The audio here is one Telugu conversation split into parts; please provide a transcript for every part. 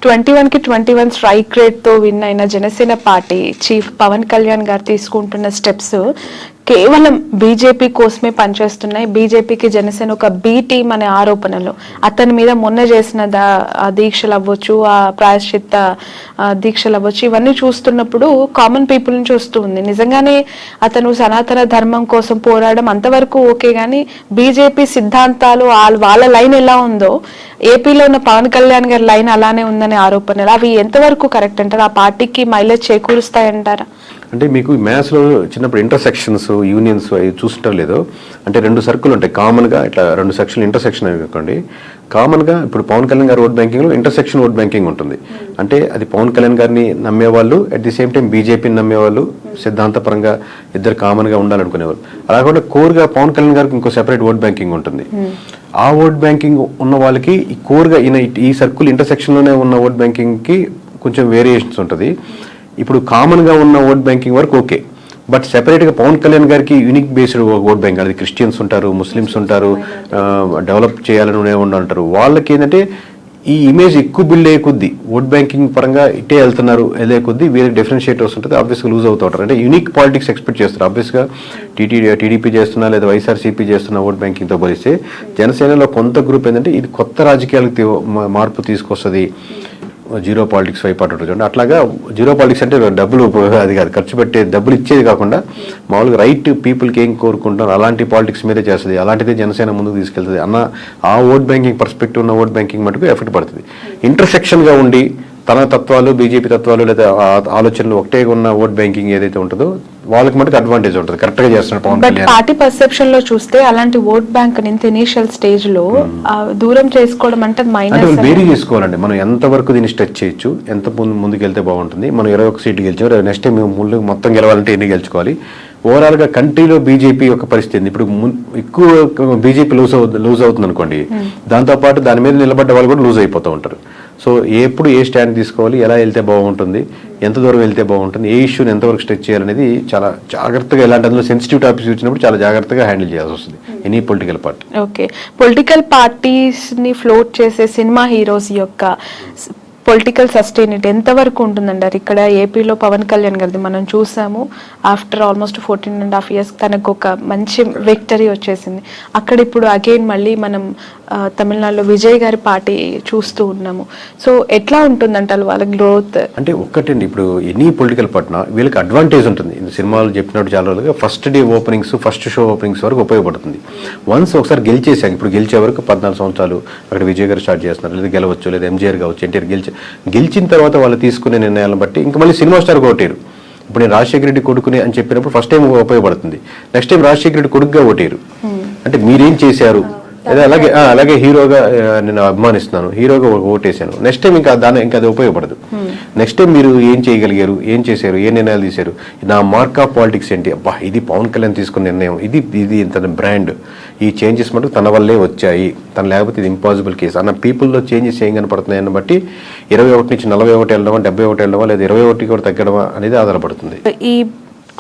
21కి 21 స్ట్రైక్ రేట్ తో విన్ అయిన జనసేన పార్టీ చీఫ్ పవన్ కళ్యాణ్ గారు తీసుకుంటున్న స్టెప్స్ కేవలం బీజేపీ కోసమే పనిచేస్తున్నాయి. బీజేపీకి జనసేన ఒక బి టీం అనే ఆరోపణలు అతని మీద మొన్న చేసిన దీక్షలు అవ్వచ్చు, ఆ ప్రాయశ్చిత్త దీక్షలు అవ్వచ్చు, ఇవన్నీ చూస్తున్నప్పుడు కామన్ పీపుల్ ని చూస్తూ ఉంది. నిజంగానే అతను సనాతన ధర్మం కోసం పోరాడడం అంతవరకు ఓకే, కానీ బీజేపీ సిద్ధాంతాలు వాళ్ళ లైన్ ఎలా ఉందో ఏపీలో ఉన్న పవన్ కళ్యాణ్ గారి లైన్ అలానే ఉందనే ఆరోపణలు అవి ఎంతవరకు కరెక్ట్ అంటారు? ఆ పార్టీకి మైలేజ్ చేకూరుస్తాయంటారా? అంటే మీకు మ్యాథ్స్లో చిన్నప్పుడు ఇంటర్సెక్షన్స్ యూనియన్స్ అవి చూస్తుంటారు లేదో, అంటే 2 సర్కిల్ ఉంటాయి కామన్గా, ఇట్లా 2 సెక్షన్లు ఇంటర్సెక్షన్ అవి కాకండి. కామన్గా ఇప్పుడు పవన్ కళ్యాణ్ గారి ఓట్ బ్యాంకింగ్లో ఇంటర్సెక్షన్ ఓట్ బ్యాంకింగ్ ఉంటుంది. అంటే అది పవన్ కళ్యాణ్ గారిని నమ్మేవాళ్ళు, అట్ ది సేమ్ టైం బీజేపీని నమ్మేవాళ్ళు, సిద్ధాంతపరంగా ఇద్దరు కామన్గా ఉండాలనుకునేవాళ్ళు. అలా కూడా కోర్గా పవన్ కళ్యాణ్ గారికి ఇంకో సెపరేట్ ఓట్ బ్యాంకింగ్ ఉంటుంది. ఆ ఓట్ బ్యాంకింగ్ ఉన్న వాళ్ళకి ఈ కోర్గా ఈ సర్కిల్ ఇంటర్సెక్షన్లోనే ఉన్న ఓట్ బ్యాంకింగ్కి కొంచెం వేరియేషన్స్ ఉంటుంది. ఇప్పుడు కామన్గా ఉన్న ఓట్ బ్యాంకింగ్ వరకు ఓకే, బట్ సెపరేట్గా పవన్ కళ్యాణ్ గారికి యూనిక్ బేస్డ్ ఓట్ బ్యాంక్, అది క్రిస్టియన్స్ ఉంటారు, ముస్లిమ్స్ ఉంటారు, డెవలప్ చేయాలని ఉంటారు. వాళ్ళకి ఏంటంటే ఈ ఇమేజ్ ఎక్కువ బిల్డ్ అయ్యే కొద్దీ ఓట్ బ్యాంకింగ్ పరంగా ఇటే వెళ్ళే కొద్దీ వేరే డిఫరెన్షియేటర్స్ ఉంటుంది, ఆబ్వియస్గా లూజ్ అవుతూ ఉంటారు. అంటే యూనిక్ పాలిటిక్స్ ఎక్స్పెక్ట్ చేస్తారు. ఆబ్వియస్గా టీడీపీ చేస్తున్నా లేదా వైఎస్ఆర్సీపీ చేస్తున్న ఓట్ బ్యాంకింగ్తో పోలిస్తే జనసేనలో కొంత గ్రూప్ ఏంటంటే ఇది కొత్త రాజకీయాలకు మార్పు తీసుకొస్తుంది, జీరో పాలిటిక్స్ వైపు ఉంటుంది. అట్లాగా జీరో పాలిటిక్స్ అంటే డబ్బులు అది కాదు, ఖర్చు పెట్టే డబ్బులు ఇచ్చేది కాకుండా మామూలుగా రైట్ పీపుల్కి ఏం కోరుకుంటారు అలాంటి పాలిటిక్స్ మీదే చేస్తుంది. అలాంటిదే జనసేన ముందుకు తీసుకెళ్తుంది అన్న ఆ ఓట్ బ్యాంకింగ్ పర్స్పెక్టివ్ ఉన్న ఓట్ బ్యాంకింగ్ మటుకు ఎఫెక్ట్ పడుతుంది. ఇంటర్సెక్షన్గా ఉండి తన తత్వాలు బీజేపీ తత్వాలు లేదా ఆలోచనలు ఒకటే ఉన్న ఓట్ బ్యాంకింగ్ ఏదైతే ఉంటుందో వాళ్ళకి మటుకు అడ్వాంటేజ్ ఉంటుంది, కరెక్ట్ గా చేస్తున్నారు పవన్ కళ్యాణ్. పార్టీ పర్సెప్షన్ లో చూస్తే అలాంటి ఓట్ బ్యాంక్ ఇనిషియల్ స్టేజ్ లో దూరం చేసుకోవడం అంటే వేరీ చేసుకోవాలండి. మనం ఎంత వరకు దీన్ని స్ట్రెచ్ చేయొచ్చు, ఎంత ముందుకు వెళ్తే బాగుంటుంది. మనం 21 సీట్లు గెలిచాం, నెక్స్ట్ టైం ముందు మొత్తం గెలవాలంటే ఎన్ని గెలుచుకోవాలి. ఓవరాల్ గా కంట్రీలో బీజేపీ యొక్క పరిస్థితి ఇప్పుడు ఎక్కువ బీజేపీ లూజ్ అవుతుంది అనుకోండి, దాంతోపాటు దాని మీద నిలబడ్డ వాళ్ళు కూడా లూజ్ అయిపోతూ ఉంటారు. సో ఎప్పుడు ఏ స్టాండ్ తీసుకోవాలి, ఎలా వెళ్తే బాగుంటుంది, ఎంత దూరం వెళ్తే బాగుంటుంది, ఏ ఇష్యూని ఎంతవరకు స్ట్రెచ్ చేయాలనేది చాలా జాగ్రత్తగా, ఇలాంటి అందులో సెన్సిటివ్ టాపిక్స్ వచ్చినప్పుడు చాలా జాగ్రత్తగా హ్యాండిల్ చేయాల్సి వస్తుంది any political party. Okay, political parties ని ఫ్లోట్ చేసే సినిమా హీరోస్ యొక్క పొలిటికల్ సస్టైనిటీ ఎంతవరకు ఉంటుందంటారు? ఇక్కడ ఏపీలో పవన్ కళ్యాణ్ గారిది మనం చూసాము, ఆఫ్టర్ ఆల్మోస్ట్ 14.5 years తనకు ఒక మంచి విక్టరీ వచ్చేసింది. అక్కడ ఇప్పుడు అగైన్ మళ్ళీ మనం తమిళనాడులో విజయ్ గారి పార్టీ చూస్తూ ఉన్నాము. సో ఎట్లా ఉంటుందంటారు వాళ్ళ గ్రోత్? అంటే ఒక్కటండి, ఇప్పుడు ఎనీ పొలిటికల్ పార్టీ వీళ్ళకి అడ్వాంటేజ్ ఉంటుంది. సినిమాలు చెప్పినట్టు చాలా రోజులుగా first day openings, first show openings వరకు ఉపయోగపడుతుంది. వన్స్ ఒకసారి గెలిచేసాక, ఇప్పుడు గెలిచే వరకు 14 సంవత్సరాలు అక్కడ విజయ్ గారు స్టార్ట్ చేస్తున్నారు, లేదా గెలవచ్చు, లేదా ఎంజీఆర్ కావచ్చు, ఎన్టీఆర్ గెలిచిన తర్వాత వాళ్ళు తీసుకునే నిర్ణయాలను బట్టి ఇంకా మళ్ళీ సినిమా స్టార్ ఓటేరు. ఇప్పుడు నేను రాజశేఖర రెడ్డి కొడుకుని అని చెప్పినప్పుడు ఫస్ట్ టైం ఉపయోగపడుతుంది, నెక్స్ట్ టైం రాజశేఖర రెడ్డి కొడుకుగా ఓటేరు. అంటే మీరేం చేశారు, అలాగే హీరోగా నేను అభిమానిస్తున్నాను, హీరోగా ఓటేసాను, నెక్స్ట్ టైం ఇంకా అది ఉపయోగపడదు. నెక్స్ట్ టైం మీరు ఏం చేయగలిగారు, ఏం చేశారు, ఏ నిర్ణయాలు తీశారు, నా మార్క్ ఆఫ్ పాలిటిక్స్ ఏంటి, అబ్బా ఇది పవన్ కళ్యాణ్ తీసుకున్న నిర్ణయం, ఇది తన బ్రాండ్, ఈ చేంజెస్ మటుకు తన వల్లే వచ్చాయి, తను లేకపోతే ఇది ఇంపాసిబుల్ కేసు అన్న పీపుల్లో చేంజెస్ ఏం కనపడుతున్నాయని బట్టి 21 నుంచి 41 వెళ్ళడమా, 71 వెళ్ళడమా, లేదా 21 కూడా తగ్గడమా అనేది ఆధారపడుతుంది. ఈ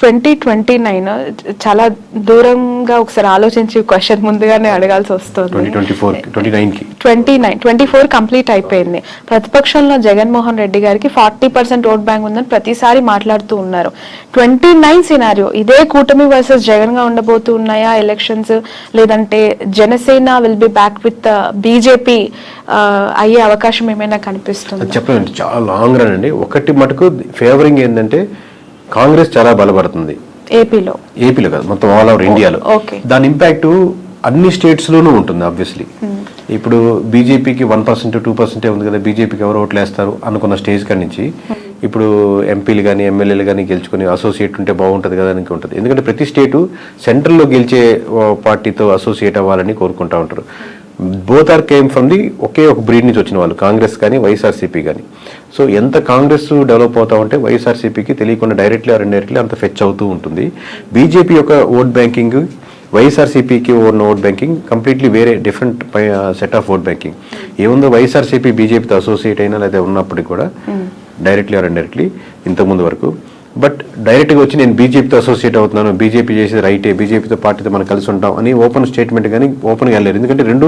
2029 చాలా దూరంగా ఒకసారి ఆలోచించి క్వశ్చన్ ముందుగానే అడగాల్సి వస్తుంది. 24 కంప్లీట్ అయిపోయింది. ప్రతిపక్షంలో జగన్మోహన్ రెడ్డి గారికి 40% ఓట్ బ్యాంక్ ఉందని ప్రతిసారి మాట్లాడుతూ ఉన్నారు. 29 సినారియో ఇదే కూటమి వర్సెస్ జగన్ గా ఉండబోతూ ఉన్నాయా ఎలక్షన్స్, లేదంటే Janasena will be back with BJP అయ్యే అవకాశం ఏమైనా కనిపిస్తుంది? చెప్పండి, చాలా లాంగ్ రన్ అండి. ఒకటి మటుకు ఫేవరింగ్ ఏంటంటే కాంగ్రెస్ చాలా బలపడుతుంది ఏపీలో కాదు, మొత్తం ఆల్ ఓవర్ ఇండియాలో. దాని ఇంపాక్ట్ అన్ని స్టేట్స్ లోనూ ఉంటుంది. ఆబ్వియస్లీ ఇప్పుడు బీజేపీకి 1% 2% ఉంది కదా, బీజేపీకి ఎవరు ఓట్లు వేస్తారు అనుకున్న స్టేజ్ కాడి నుంచి ఇప్పుడు ఎంపీలు కానీ ఎమ్మెల్యేలు కానీ గెలుచుకుని అసోసియేట్ ఉంటే బాగుంటుంది కదా అని ఉంటుంది. ఎందుకంటే ప్రతి స్టేటు సెంట్రల్లో గెలిచే పార్టీతో అసోసియేట్ అవ్వాలని కోరుకుంటూ ఉంటారు. Both are came from the ఒకే ఒక బ్రీడ్ నుంచి వచ్చిన వాళ్ళు, కాంగ్రెస్ కానీ వైఎస్ఆర్సీపీ కానీ. సో ఎంత కాంగ్రెస్ డెవలప్ అవుతా ఉంటే వైఎస్ఆర్సీపీకి తెలియకుండా డైరెక్ట్లీ ఆర్ ఇండైరెక్ట్లీ అంత ఫెచ్ అవుతూ ఉంటుంది. బీజేపీ యొక్క ఓట్ బ్యాంకింగ్, వైఎస్ఆర్సీపీకి ఉన్న ఓట్ బ్యాంకింగ్ కంప్లీట్లీ వేరే different set of vote banking. ఏముందో వైఎస్ఆర్సీపీ బీజేపీతో అసోసియేట్ అయినా లేదా ఉన్నప్పటికీ కూడా డైరెక్ట్లీ ఆర్ ఇండైరెక్ట్లీ ఇంతకుముందు వరకు బట్ డైరెక్ట్గా వచ్చి నేను బీజేపీతో అసోసియేట్ అవుతున్నాను, బీజేపీ చేసేది రైటే, బీజేపీతో పార్టీతో మనం కలిసి ఉంటాం అని ఓపెన్ స్టేట్మెంట్ కానీ ఓపెన్గా వెళ్ళారు. ఎందుకంటే రెండు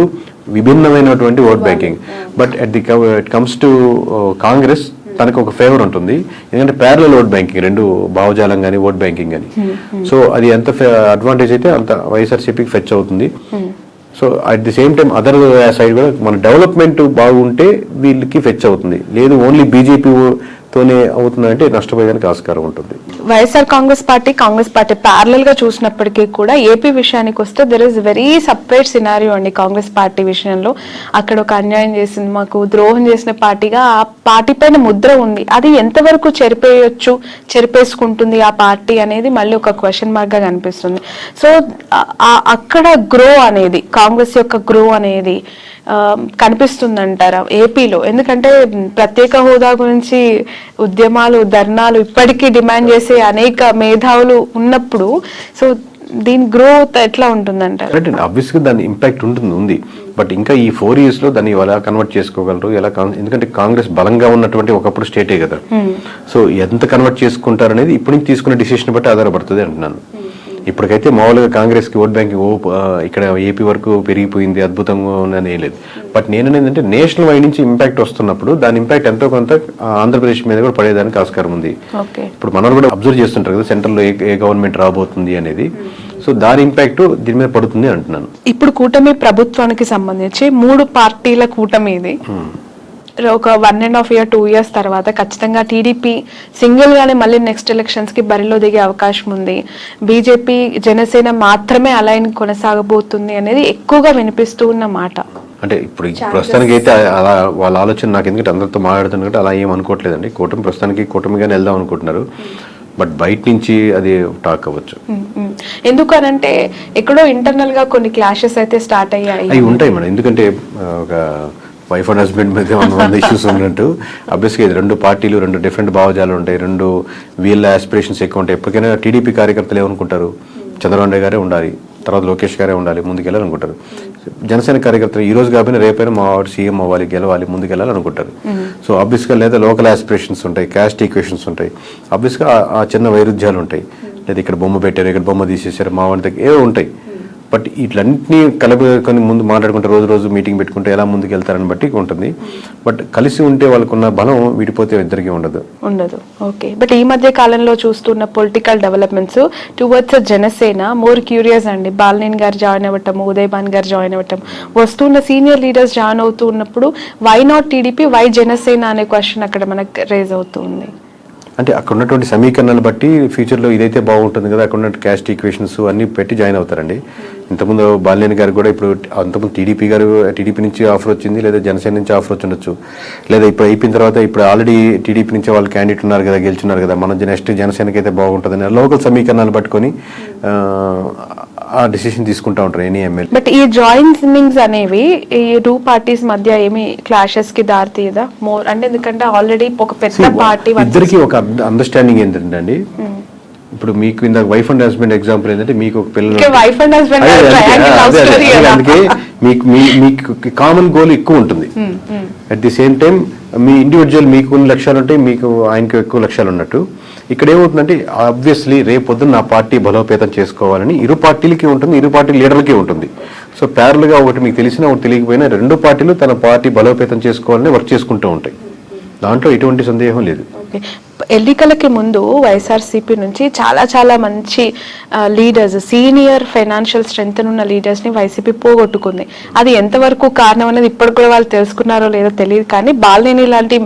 విభిన్నమైనటువంటి vote banking. But it comes to Congress తనకు ఒక ఫేవర్ ఉంటుంది, ఎందుకంటే ప్యారలల్ ఓట్ బ్యాంకింగ్, రెండు భావజాలం కానీ ఓట్ బ్యాంకింగ్ కానీ. సో అది ఎంత అడ్వాంటేజ్ అయితే అంత వైఎస్ఆర్సీపీకి ఫెచ్ అవుతుంది. So at the same time other side కూడా మన డెవలప్మెంట్ బాగుంటే వీళ్ళకి ఫెచ్ అవుతుంది. లేదు ఓన్లీ బీజేపీతోనే అవుతుందంటే నష్టపోయేదానికి ఆస్కారం ఉంటుంది. వైఎస్ఆర్ కాంగ్రెస్ పార్టీ ప్యారలల్ గా చూసినప్పటికీ కూడా ఏపీ విషయానికి వస్తే there is very separate scenario అండి. కాంగ్రెస్ పార్టీ విషయంలో అక్కడ ఒక అన్యాయం చేసింది, మాకు ద్రోహం చేసిన పార్టీగా ఆ పార్టీ పైన ముద్ర ఉంది. అది ఎంతవరకు చెరిపేసుకుంటుంది ఆ పార్టీ అనేది మళ్ళీ ఒక క్వశ్చన్ మార్క్ గా కనిపిస్తుంది. సో అక్కడ గ్రో అనేది, కాంగ్రెస్ యొక్క గ్రో అనేది కనిపిస్తుందంటారా ఏపీలో? ఎందుకంటే ప్రత్యేక హోదా గురించి ఉద్యమాలు, ధర్నాలు ఇప్పటికీ డిమాండ్ చేసే అనేక మేధావులు ఉన్నప్పుడు సో దీని గ్రోత్ ఎట్లా ఉంటుందంటారు? ఆబ్వియస్గా దాని ఇంపాక్ట్ ఉంది. బట్ ఇంకా ఈ 4 years లో దాన్ని ఎలా కన్వర్ట్ చేసుకోగలరు, ఎందుకంటే కాంగ్రెస్ బలంగా ఉన్నటువంటి ఒకప్పుడు స్టేటే కదా. సో ఎంత కన్వర్ట్ చేసుకుంటారు అనేది ఇప్పుడు నుంచి తీసుకునే డిసిషన్ బట్టి ఆధారపడుతుంది అంటున్నాను. ఇప్పటికైతే మామూలుగా కాంగ్రెస్ కి ఓట్ బ్యాంకింగ్ ఇక్కడ ఏపీ వరకు పెరిగిపోయింది, అద్భుతంగా ఉందని ఏం లేదు. బట్ నేను ఏంటంటే నేషనల్ వైడ్ నుంచి ఇంపాక్ట్ వస్తున్నప్పుడు దాని ఇంపాక్ట్ ఎంతో కొంత ఆంధ్రప్రదేశ్ మీద కూడా పడేదానికి ఆస్కారం ఉంది. ఇప్పుడు మనం కూడా అబ్జర్వ్ చేస్తుంటారు కదా సెంట్రల్ లో ఏ గవర్నమెంట్ రాబోతుంది అనేది. సో దాని ఇంపాక్ట్ దీని మీద పడుతుంది అంటున్నాను. ఇప్పుడు కూటమి ప్రభుత్వానికి సంబంధించి 3 పార్టీల కూటమి ఇది. ఒక 1.5 year 2 years తర్వాత ఖచ్చితంగా టీడీపీ సింగిల్ గానే మళ్ళీ నెక్స్ట్ ఎలక్షన్స్ కి బరిలో దిగే అవకాశం ఉంది. బీజేపీ జనసేన మాత్రమే అలైన్ కొనసాగబోతుంది అనేది ఎక్కువగా వినిపిస్తూ ఉన్న మాట. అంటే ఇప్పుడు ప్రస్తుతానికి అయితే అలా వాళ్ళ ఆలోచన నాకు, ఎందుకంటే అందరితో మాట్లాడుతున్నట్టు అలా ఏం అనుకోవట్లేదండి. కూటమిగానే వెళ్దాం అనుకుంటున్నారు. బట్ బయట నుంచి అది టాక్ అవ్వచ్చు. ఎందుకనంటే ఎక్కడో ఇంటర్నల్ గా కొన్ని క్లాషెస్ అయితే స్టార్ట్ అయ్యాయి. అవి ఉంటాయి మేడం, ఎందుకంటే ఒక వైఫ్ అండ్ హస్బెండ్ మీద 100 ఇష్యూస్ ఉన్నట్టు అబ్వియస్గా ఇది 2 పార్టీలు, 2 డిఫరెంట్ భావజాలు ఉంటాయి, 2 వీళ్ళ ఆస్పిరేషన్స్ ఎక్కువ ఉంటాయి. ఎప్పటికైనా టీడీపీ కార్యకర్తలు ఏమనుకుంటారు, చంద్రబాబు నాయుడు గారే ఉండాలి, తర్వాత లోకేష్ గారే ఉండాలి, ముందుకెళ్ళాలనుకుంటారు. జనసేన కార్యకర్తలు ఈ రోజు కాకపోయినా రేపైనా మా వాడు సీఎం అవ్వాలి, గెలవాలి, ముందుకెళ్ళాలనుకుంటారు. సో ఆబ్వియస్గా లేదా లోకల్ ఆస్పిరేషన్స్ ఉంటాయి, క్యాస్ట్ ఈక్వేషన్స్ ఉంటాయి, ఆబ్వియస్గా ఆ చిన్న వైరుధ్యాలు ఉంటాయి. లేదా ఇక్కడ బొమ్మ పెట్టారు, ఇక్కడ బొమ్మ తీసేసారు, మా వాడి దగ్గర ఏవో ఉంటాయి. బట్ ఇట్లన్నింటినీ కలుపుకొని ముందు మాట్లాడుకుంటే రోజు మీటింగ్ పెట్టుకుంటే ఎలా ముందుకు వెళ్తారని బట్టి ఉంటుంది. బట్ కలిసి ఉంటే వాళ్ళకున్న బలం విడిపోతే ఇద్దరికి ఉండదు. ఓకే. బట్ ఈ మధ్య కాలంలో చూస్తున్న political developments towards Janasena more curious అండి. బాలినేని గారు జాయిన్ అవ్వటం, ఉదయభాన్ గారు జాయిన్ అవ్వటం, వస్తున్న సీనియర్ లీడర్స్ జాయిన్ అవుతూ ఉన్నప్పుడు why not TDP, why Janasena అనే క్వశ్చన్ అక్కడ మనకు రేజ్ అవుతుంది. అంటే అక్కడ ఉన్నటువంటి సమీకరణాలు బట్టి ఫ్యూచర్లో ఇదైతే బాగుంటుంది కదా, అక్కడ ఉన్న క్యాస్ట్ ఈక్వేషన్స్ అన్ని పెట్టి జాయిన్ అవుతారండి. ఇంతకుముందు బాలినేని గారు కూడా, ఇప్పుడు అంతకుముందు టీడీపీ నుంచి ఆఫర్ వచ్చింది, లేదా జనసేన నుంచి ఆఫర్ వచ్చి ఉండొచ్చు, లేదా ఇప్పుడు అయిపోయిన తర్వాత ఇప్పుడు ఆల్రెడీ టీడీపీ నుంచి వాళ్ళు క్యాండిడేట్ ఉన్నారు కదా, గెలుచున్నారు కదా, మన నెక్స్ట్ జనసేనకి అయితే బాగుంటుందని లోకల్ సమీకరణాలు పట్టుకొని ఆ డిసిషన్ తీసుకుంటా ఉంటారు ఎనీ ఎమ్మెల్యే. బట్ ఈ జాయినింగ్స్ అనేవి ఈ 2 parties మధ్య ఏమి క్లాషెస్ కి దారి తీయదా మోర్ అంటే? ఎందుకంటే ఆల్రెడీ ఒక పెద్ద పార్టీ ఇద్దరికి ఒక అండర్స్టాండింగ్ ఏంటంటే అండి, ఇప్పుడు మీకు ఇందాక వైఫ్ అండ్ హస్బెండ్ ఎగ్జాంపుల్ ఏంటంటే, మీకు ఒక పిల్లలు, అందుకే మీకు కామన్ గోల్ ఎక్కువ ఉంటుంది. At the same time me individual మీకు కొన్ని లక్ష్యాలు ఉంటాయి, మీకు ఆయనకు ఎక్కువ లక్ష్యాలు ఉన్నట్టు. ఇక్కడ ఏమవుతుందంటే ఆబ్వియస్లీ రేపొద్దున నా పార్టీ బలోపేతం చేసుకోవాలని ఇరు పార్టీలకి ఉంటుంది, ఇరు పార్టీ లీడర్లకి ఉంటుంది. సో ప్యారల్గా ఒకటి మీకు తెలిసినా ఒకటి తెలియకపోయినా 2 పార్టీలు తన పార్టీ బలోపేతం చేసుకోవాలని వర్క్ చేసుకుంటూ ఉంటాయి. దాంట్లో ఎటువంటి సందేహం లేదు. ఎన్నికలకి ముందు వైఎస్ఆర్సీపీ నుంచి చాలా మంచి లీడర్స్, సీనియర్ ఫైనాన్షియల్ స్ట్రెంగ్త్ ఉన్న లీడర్స్ ని వైసీపీ పోగొట్టుకుంది. అది ఎంతవరకు కారణం అనేది ఇప్పటికి కూడా వాళ్ళు తెలుసుకున్నారో లేదో తెలియదు, కానీ బాలినేని లాంటి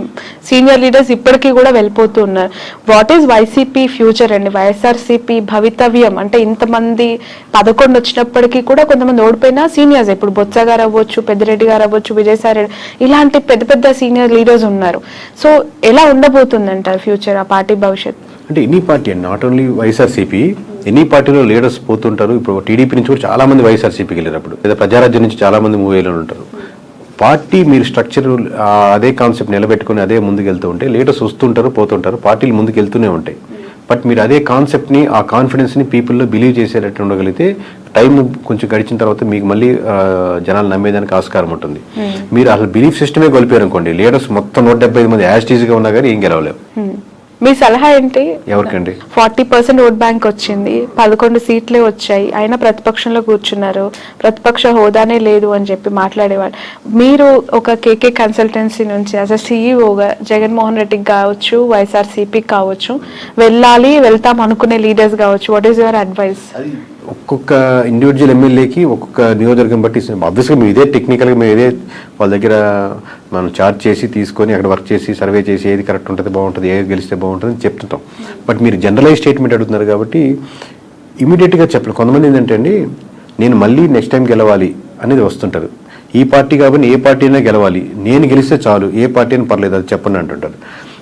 సీనియర్ లీడర్స్ ఇప్పటికీ కూడా వెళ్ళిపోతూ ఉన్నారు. వాట్ ఈస్ వైసీపీ ఫ్యూచర్ అండి, వైఎస్ఆర్సీపీ భవితవ్యం అంటే? ఇంతమంది 11 వచ్చినప్పటికీ కూడా కొంతమంది ఓడిపోయినా సీనియర్స్, ఇప్పుడు బొత్స గారు అవ్వచ్చు, పెద్దిరెడ్డి గారు అవ్వచ్చు, విజయసాయి రెడ్డి, ఇలాంటి పెద్ద సీనియర్ లీడర్స్ ఉన్నారు. సో ఎలా ఉండబోతుందంటారు ఫ్యూచర్, ఆ పార్టీ భవిష్యత్? అంటే ఎనీ పార్టీ అండి, నాట్ ఓన్లీ వైఎస్ఆర్సీపీ, ఎన్ని పార్టీలో లీడర్స్ పోతుంటారు. ఇప్పుడు టీడీపీ నుంచి కూడా చాలా మంది వైఎస్ఆర్సీపీకి వెళ్ళినప్పుడు, లేదా ప్రజారాజ్యం నుంచి చాలా మంది మూవ్ అయ్యేలో ఉంటారు. పార్టీ మీరు స్ట్రక్చర్ అదే కాన్సెప్ట్ నిలబెట్టుకుని అదే ముందుకు వెళ్తూ ఉంటే లీడర్స్ వస్తుంటారు, పోతుంటారు, పార్టీలు ముందుకు వెళ్తూనే ఉంటాయి. బట్ మీరు అదే కాన్సెప్ట్ని, ఆ కాన్ఫిడెన్స్ని పీపుల్లో బిలీవ్ చేసేటట్టు ఉండగలిగితే టైం కొంచెం గడిచిన తర్వాత మీకు మళ్ళీ జనాలు నమ్మేదానికి ఆస్కారం ఉంటుంది. మీరు అసలు బిలీఫ్ సిస్టమే కోల్పోయారు అనుకోండి, లీడర్స్ మొత్తం 175 మంది యాజ్ టీజ్గా ఉన్నా కానీ ఏం గెలవలేవు. మీ సలహా ఏంటి? ఎవరికండి? 40% ఓట్ బ్యాంక్ వచ్చింది, 11 సీట్లే వచ్చాయి, అయినా ప్రతిపక్షంలో కూర్చున్నారు, ప్రతిపక్ష హోదానే లేదు అని చెప్పి మాట్లాడేవాళ్ళు. మీరు ఒక కేకే కన్సల్టెన్సీ నుంచి యాజ్ అ సిఇఓగా జగన్మోహన్ రెడ్డికి కావచ్చు, వైఎస్ఆర్సీపీకి కావచ్చు, వెళ్తాం అనుకునే లీడర్స్ కావచ్చు, వాట్ ఈస్ యువర్ అడ్వైస్? ఒక్కొక్క ఇండివిజువల్ ఎమ్మెల్యేకి ఒక్కొక్క నియోజకవర్గం బట్టి ఆబ్వియస్గా మేము ఇదే టెక్నికల్గా మేము ఇదే వాళ్ళ దగ్గర మనం చార్జ్ చేసి తీసుకొని అక్కడ వర్క్ చేసి సర్వే చేసి ఏది కరెక్ట్ ఉంటుంది బాగుంటుంది, ఏది గెలిస్తే బాగుంటుంది అని చెప్తుంటాం. బట్ మీరు జనరలైజ్ స్టేట్మెంట్ అడుగుతున్నారు కాబట్టి ఇమీడియట్గా చెప్పలేదు. కొంతమంది ఏంటంటే అండి, నేను మళ్ళీ నెక్స్ట్ టైం గెలవాలి అనేది వస్తుంటారు. ఈ పార్టీ కాబట్టి ఏ పార్టీ అయినా గెలవాలి, నేను గెలిస్తే చాలు, ఏ పార్టీ అయినా పర్లేదు అది చెప్పండి అంటుంటారు.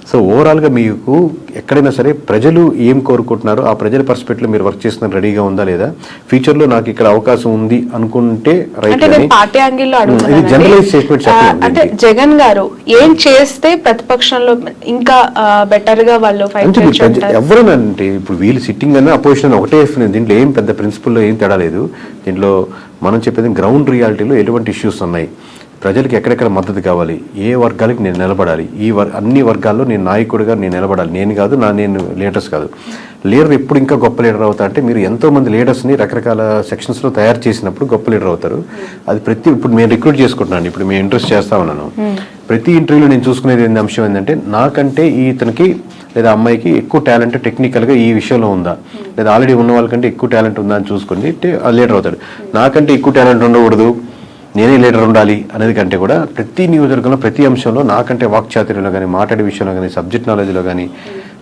సో ఓవరాల్గా మీకు ఎక్కడైనా సరే ప్రజలు ఏం కోరుకుంటున్నారో ఆ ప్రజల పర్స్పెక్టివ్లో మీరు వర్క్ చేస్తున్న రెడీగా ఉందా లేదా, ఫ్యూచర్లో నాకు ఇక్కడ అవకాశం ఉంది అనుకుంటే రైట్. పార్టీ యాంగిల్లో ఇది జనరలైజ్ స్టేట్మెంట్ అంటే జగన్ గారు ఏం చేస్తే ప్రతిపక్షంలో ఇంకా బెటర్ గా వాళ్ళు ఎవరైనా అంటే ఇప్పుడు వీళ్ళు సిట్టింగ్ అన్న అపోజిషన్ ఒకటే. దీంట్లో ఏం పెద్ద ప్రిన్సిపల్లో ఏం తేడా లేదు. దీంట్లో మనం చెప్పేది గ్రౌండ్ రియాలిటీలో ఎటువంటి ఇష్యూస్ ఉన్నాయి, ప్రజలకు ఎక్కడెక్కడ మద్దతు కావాలి, ఏ వర్గాలకి నేను నిలబడాలి, అన్ని వర్గాల్లో నేను నాయకుడిగా నేను నిలబడాలి. నేను కాదు నేను లీడర్స్ కాదు. లీడర్ ఎప్పుడు ఇంకా గొప్ప లీడర్ అవుతా అంటే మీరు ఎంతోమంది లీడర్స్ని రకరకాల సెక్షన్స్లో తయారు చేసినప్పుడు గొప్ప లీడర్ అవుతారు. అది ఇప్పుడు నేను రిక్రూట్ చేసుకుంటున్నాను, ఇప్పుడు మేము ఇంట్రెస్ట్ చేస్తా ఉన్నాను. ప్రతి ఇంటర్వ్యూలో నేను చూసుకునేది అంశం ఏంటంటే నాకంటే ఇతనికి లేదా అమ్మాయికి ఎక్కువ టాలెంట్ టెక్నికల్గా ఈ విషయంలో ఉందా, లేదా ఆల్రెడీ ఉన్న వాళ్ళకంటే ఎక్కువ టాలెంట్ ఉందా అని చూసుకుని లీడర్ అవుతాడు. నాకంటే ఎక్కువ టాలెంట్ ఉండకూడదు, నేనే లీడర్ ఉండాలి అనేది కంటే కూడా ప్రతి నియోజకవర్గంలో ప్రతి అంశంలో నాకంటే వాక్చాతుర్యంలో కానీ, మాట్లాడే విషయంలో కానీ, సబ్జెక్ట్ నాలెడ్జ్లో కానీ,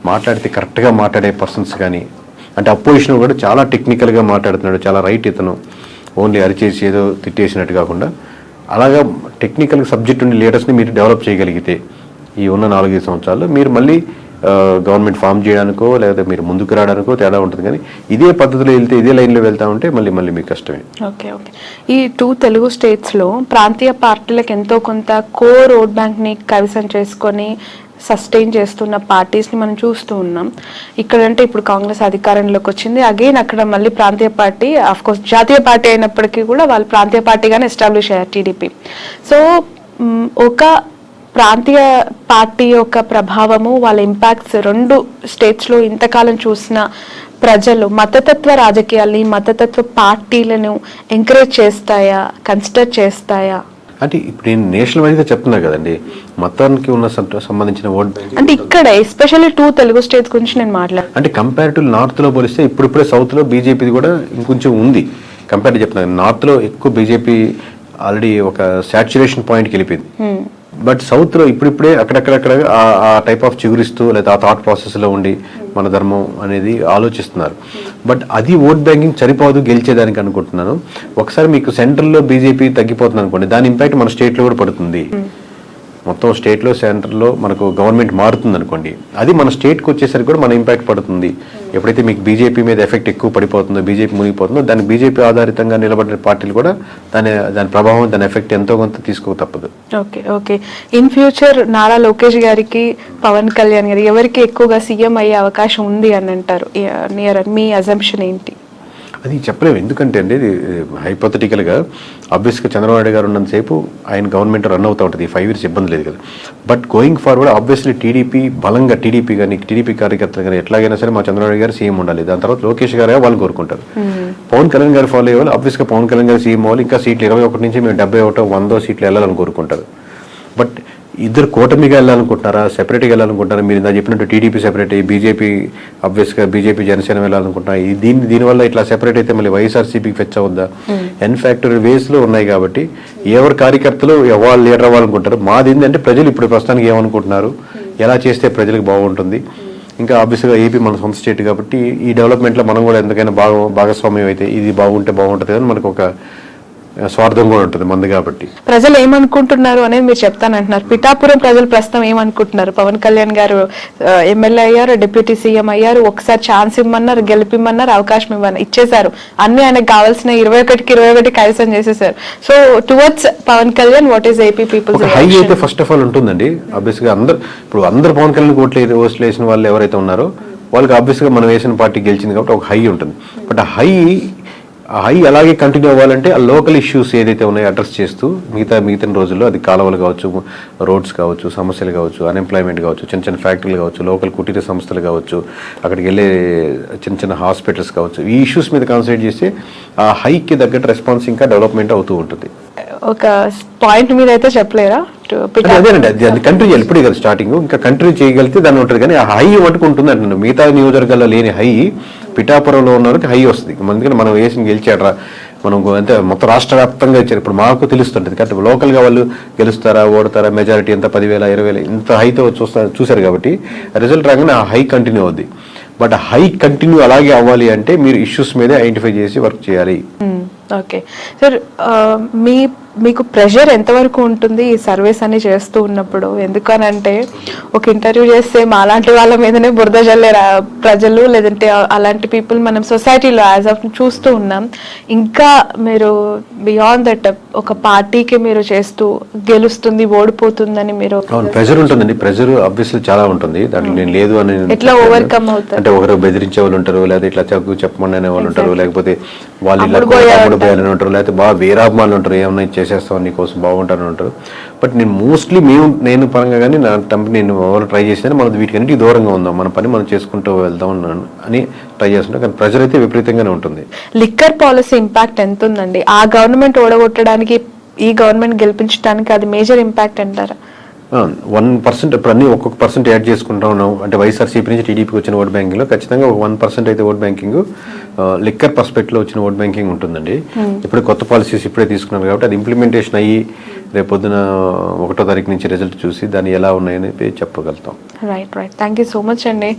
మాట్లాడితే కరెక్ట్గా మాట్లాడే పర్సన్స్ కానీ, అంటే అపోజిషన్ కూడా చాలా టెక్నికల్గా మాట్లాడుతున్నాడు, చాలా రైట్ ఇతను, ఓన్లీ అరిచేసి ఏదో తిట్టేసినట్టు కాకుండా అలాగా టెక్నికల్ సబ్జెక్ట్ ఉండే లీడర్స్ని మీరు డెవలప్ చేయగలిగితే ఈ ఉన్న 4-5 సంవత్సరాల్లో మీరు మళ్ళీ గవర్నమెంట్ ఫామ్ చేయడానికో లేకపోతే మీరు ముందుకు రావడానికో తేడా ఉంటుంది. కానీ ఇదే పద్ధతిలో వెళ్తే ఇదే లైన్లో వెళ్తా ఉంటే మళ్ళీ మీకు కష్టమే. ఓకే. ఈ 2 తెలుగు స్టేట్స్లో ప్రాంతీయ పార్టీలకు ఎంతో కొంత కోర్ ఓట్ బ్యాంక్ని కైవసం చేసుకొని సస్టైన్ చేస్తున్న పార్టీస్ని మనం చూస్తూ ఉన్నాం. ఇక్కడంటే ఇప్పుడు కాంగ్రెస్ అధికారంలోకి వచ్చింది, అగైన్ అక్కడ మళ్ళీ ప్రాంతీయ పార్టీ, ఆఫ్కోర్స్ జాతీయ పార్టీ అయినప్పటికీ కూడా వాళ్ళు ప్రాంతీయ పార్టీగానే ఎస్టాబ్లిష్ అయ్యారు, టీడీపీ. సో ఒక ప్రాంతీయ పార్టీ యొక్క ప్రభావము, వాళ్ళ ఇంపాక్ట్స్ 2 స్టేట్స్లో ఇంతకాలం చూసిన ప్రజలు మతతత్వ రాజకీయాల్ని, మతతత్వ పార్టీలను ఎంకరేజ్ చేస్తాయా, కన్సిడర్ చేస్తాయా? అంటే ఇప్పుడు నేను నేషనల్ వైజ్గా చెప్తున్నా కదండి, మతానికి ఉన్న సంబంధించిన ఓట్ బ్యాంక్ అంటే ఇక్కడ ఎస్పెషల్లీ 2 తెలుగు స్టేట్స్ గురించి నేను మాట్లాడాను. అంటే కంపారిటివ్ నార్త్లో పోలిస్తే ఇప్పుడిప్పుడే సౌత్లో బీజేపీది కూడా ఇంకొంచెం ఉంది. కంపారిటివ్ చెప్తున్నాను, నార్త్లో ఎక్కువ బీజేపీ ఆల్రెడీ ఒక సాచ్యురేషన్ పాయింట్కి వెళ్ళిపోయింది. బట్ సౌత్లో ఇప్పుడిప్పుడే అక్కడక్కడక్కడ ఆ టైప్ ఆఫ్ చిగురిస్తూ లేదా ఆ థాట్ ప్రాసెస్లో ఉండి మన ధర్మం అనేది ఆలోచిస్తున్నారు. బట్ అది ఓట్ బ్యాంకింగ్ సరిపోదు గెలిచేదానికి అనుకుంటున్నాను. ఒకసారి మీకు సెంట్రల్లో బీజేపీ తగ్గిపోతుంది అనుకోండి, దాని ఇంపాక్ట్ మన స్టేట్లో కూడా పడుతుంది. మొత్తం స్టేట్లో సెంటర్లో మనకు గవర్నమెంట్ మారుతుంది అనుకోండి, అది మన స్టేట్కి వచ్చేసరికి కూడా మన ఇంపాక్ట్ పడుతుంది. ఎప్పుడైతే మీకు బీజేపీ మీద ఎఫెక్ట్ ఎక్కువ పడిపోతుందో, బీజేపీ మునిగిపోతుందో, దానికి బీజేపీ ఆధారితంగా నిలబడిన పార్టీలు కూడా దాని ప్రభావం, దాని ఎఫెక్ట్ ఎంతో కొంత తీసుకో తప్పదు. Okay. In future Nara Lokesh గారికి, పవన్ కళ్యాణ్ గారికి ఎవరికి ఎక్కువగా సీఎం అయ్యే అవకాశం ఉంది అని అంటారు? మీ అజంప్షన్ ఏంటి? అది చెప్పలేము. ఎందుకంటే అండి హైపోథెటికల్గా ఆబ్వియస్గా చంద్రబాబు నాయుడు గారు ఉన్నంతసేపు ఆయన గవర్నమెంట్ రన్ అవుతూ ఉంటుంది, 5 years ఇబ్బంది లేదు కదా. But going forward obviously TDP కానీ టీడీపీ కార్యకర్తలు కానీ ఎట్లాగైనా సరే మా చంద్రబాబు గారు సీఎం ఉండాలి. దాని తర్వాత లోకేష్ గారు వాళ్ళు కోరుకుంటారు. పవన్ కళ్యాణ్ గారు ఫాలో అయ్యేవాళ్ళు ఆబ్వియస్గా పవన్ కళ్యాణ్ గారు సీఎం అవ్వాలి, ఇంకా సీట్లు 21 నుంచి మేము 71, 100 సీట్లు వెళ్ళాలని కోరుకుంటారు. బట్ ఇద్దరు కూటమిగా వెళ్ళాలనుకుంటున్నారా, సెపరేట్గా వెళ్ళాలనుకుంటున్నారా? మీరు ఇందా చెప్పినట్టు టీడీపీ సెపరేట్ అయ్యి బీజేపీ ఆబ్వియస్గా బీజేపీ జనసేన వెళ్ళాలనుకుంటున్నారు. దీనివల్ల ఇట్లా సెపరేట్ అయితే మళ్ళీ వైఎస్ఆర్సీపీకి ఫెచ్ అవుద్దా? ఎన్ఫ్యాక్టరీ వేస్లో ఉన్నాయి కాబట్టి ఎవరి కార్యకర్తలు ఎవరు లీడర్ అవ్వాలనుకుంటారు. మాది ఏంటంటే ప్రజలు ఇప్పుడు ప్రస్తుతానికి ఏమనుకుంటున్నారు, ఎలా చేస్తే ప్రజలకు బాగుంటుంది. ఇంకా ఆబ్వియస్గా ఏపీ మన సొంత స్టేట్ కాబట్టి ఈ డెవలప్మెంట్లో మనం కూడా ఎంతకైనా భాగస్వామ్యం అయితే ఇది బాగుంటే బాగుంటుంది అని మనకు ఒక స్వార్థం కూడా ఉంటుంది మంది కాబట్టి. ప్రజలు ఏమనుకుంటున్నారు అనేది మీరు చెప్తానంటున్నారు. పిఠాపురం ప్రజలు ప్రస్తుతం ఏమనుకుంటున్నారు? పవన్ కళ్యాణ్ గారు ఎమ్మెల్యే అయ్యారు, డిప్యూటీ సీఎం అయ్యారు, ఒకసారి ఛాన్స్ ఇమ్మన్నారు, గెలిపిమ్మన్నారు, అవకాశం ఇచ్చేశారు, అన్ని ఆయనకు కావాల్సిన 21కి 21 కైవసం చేసేసారు. So towards Pawan Kalyan what is AP peoples high అయితే ఫస్ట్ ఆఫ్ ఆల్ ఉంటుందండి. ఆబ్వియస్గా అందరు పవన్ కళ్యాణ్ ఓట్లు వేసిన వాళ్ళు ఎవరైతే ఉన్నారో వాళ్ళకి ఆబ్వియస్గా మనం వేసిన పార్టీ గెలిచింది కాబట్టి ఒక హై ఉంటుంది. బట్ ఆ హై ఆ హై అలాగే కంటిన్యూ అవ్వాలంటే ఆ లోకల్ ఇష్యూస్ ఏదైతే ఉన్నాయో అడ్రస్ చేస్తూ మిగతా రోజుల్లో అది కాలువలు కావచ్చు, రోడ్స్ కావచ్చు, సమస్యలు కావచ్చు, అన్ఎంప్లాయ్మెంట్ కావచ్చు, చిన్న చిన్న ఫ్యాక్టరీలు కావచ్చు, లోకల్ కుటీర సంస్థలు కావచ్చు, అక్కడికి వెళ్ళే చిన్న చిన్న హాస్పిటల్స్ కావచ్చు, ఈ ఇష్యూస్ మీద కాన్సన్ట్రేట్ చేస్తే ఆ హైకి తగ్గట్టు రెస్పాన్స్ ఇంకా డెవలప్మెంట్ అవుతూ ఉంటుంది. ఒక పాయింట్ మీద అయితే చెప్పలేరా? అదేనండి, అది కంటిన్యూ చేయాలి. ఇప్పుడే కదా స్టార్టింగ్, ఇంకా కంటిన్యూ చేయగలిగితే దాన్ని ఉంటుంది. కానీ ఆ హై మటుకు ఉంటుంది అంటున్నాను. మిగతా నియోజకవర్గాల్లో లేని హై పిఠాపురంలో ఉన్న వరకు హై వస్తుంది. ఎందుకంటే మనం వేసి గెలిచాడరా, మనం అంటే మొత్తం రాష్ట్ర వ్యాప్తంగా ఇచ్చారు. ఇప్పుడు మాకు తెలుస్తుంటుంది కాబట్టి లోకల్గా వాళ్ళు గెలుస్తారా, ఓడతారా, మెజారిటీ ఎంత 10,000, 20,000 ఇంత హైతో చూసారు కాబట్టి రిజల్ట్ రాగానే ఆ హై కంటిన్యూ అవుద్ది. బట్ హై కంటిన్యూ అలాగే అవ్వాలి అంటే మీరు ఇష్యూస్ మీదే ఐడెంటిఫై చేసి వర్క్ చేయాలి. ఓకే సార్, మీకు ప్రెషర్ ఎంతవరకు ఉంటుంది ఈ సర్వీస్ అని చేస్తూ ఉన్నప్పుడు? ఎందుకనంటే ఒక ఇంటర్వ్యూ చేస్తే మాలాంటి వాళ్ళ మీదనే బురద జల్లే ప్రజలు, లేదంటే అలాంటి పీపుల్ మనం సొసైటీలో యాజ్ ఆఫ్ చూస్తూ ఉన్నాం. ఇంకా మీరు బియాండ్ దట్ ఒక పార్టీకి మీరు చేస్తూ గెలుస్తుంది, ఓడిపోతుందని మీరు ప్రెషర్ ఉంటుందండి. ప్రెషర్ ఆబ్వియస్లీ చాలా ఉంటుంది. దాంట్లో నేను లేదు అని ఎట్లా ఓవర్కమ్ అవుతారు? అంటే ఒకరు బెదిరించే వాళ్ళు ఉంటారు, లేదా ఇట్లా చెప్పమని అనే వాళ్ళు ఉంటారు, లేకపోతే వాళ్ళు ఇలా అమ్ముడు పోయాలని ఉంటారు, లేకపోతే బాగా వీరాభిమానులు ఉంటారు, ఏమన్నా చేసేస్తాం నీకోసం బాగుంటారని ఉంటారు. బట్ నేను మోస్ట్లీ నేను పరంగా కానీ నా కంపెనీ నేను ఎవరు ట్రై చేసినా మనం వీటికన్నిటికీ దూరంగా ఉందాం, మన పని మనం చేసుకుంటూ వెళ్దాం అని ట్రై చేస్తుంటాం. కానీ ప్రెషర్ అయితే విపరీతంగానే ఉంటుంది. లిక్కర్ పాలసీ ఇంపాక్ట్ ఎంత ఉందండి? ఆ గవర్నమెంట్ ఓడగొట్టడానికి, ఈ గవర్నమెంట్ గెలిపించడానికి అది మేజర్ ఇంపాక్ట్ అంటారా? 1% ఇప్పుడు అన్ని ఒక్కొక్క పర్సెంట్ యాడ్ చేసుకుంటా ఉన్నాం. అంటే వైఎస్ఆర్సీపీ నుంచి టీడీపీకి వచ్చిన ఓట్ బ్యాంకింగ్ లో ఖచ్చితంగా ఒక 1% అయితే ఓట్ బ్యాంకింగ్ లిక్కర్ పర్స్పెక్ట్ లో వచ్చిన ఓట్ బ్యాంకింగ్ ఉంటుందండి. ఇప్పుడు కొత్త పాలసీస్ ఇప్పుడే తీసుకున్నారు కాబట్టి అది ఇంప్లిమెంటేషన్ అయ్యి రేపు పొద్దున 1వ తారీఖు నుంచి రిజల్ట్ చూసి దాన్ని ఎలా ఉన్నాయని చెప్పగలుగుతాం. Right. Thank you so much అండి.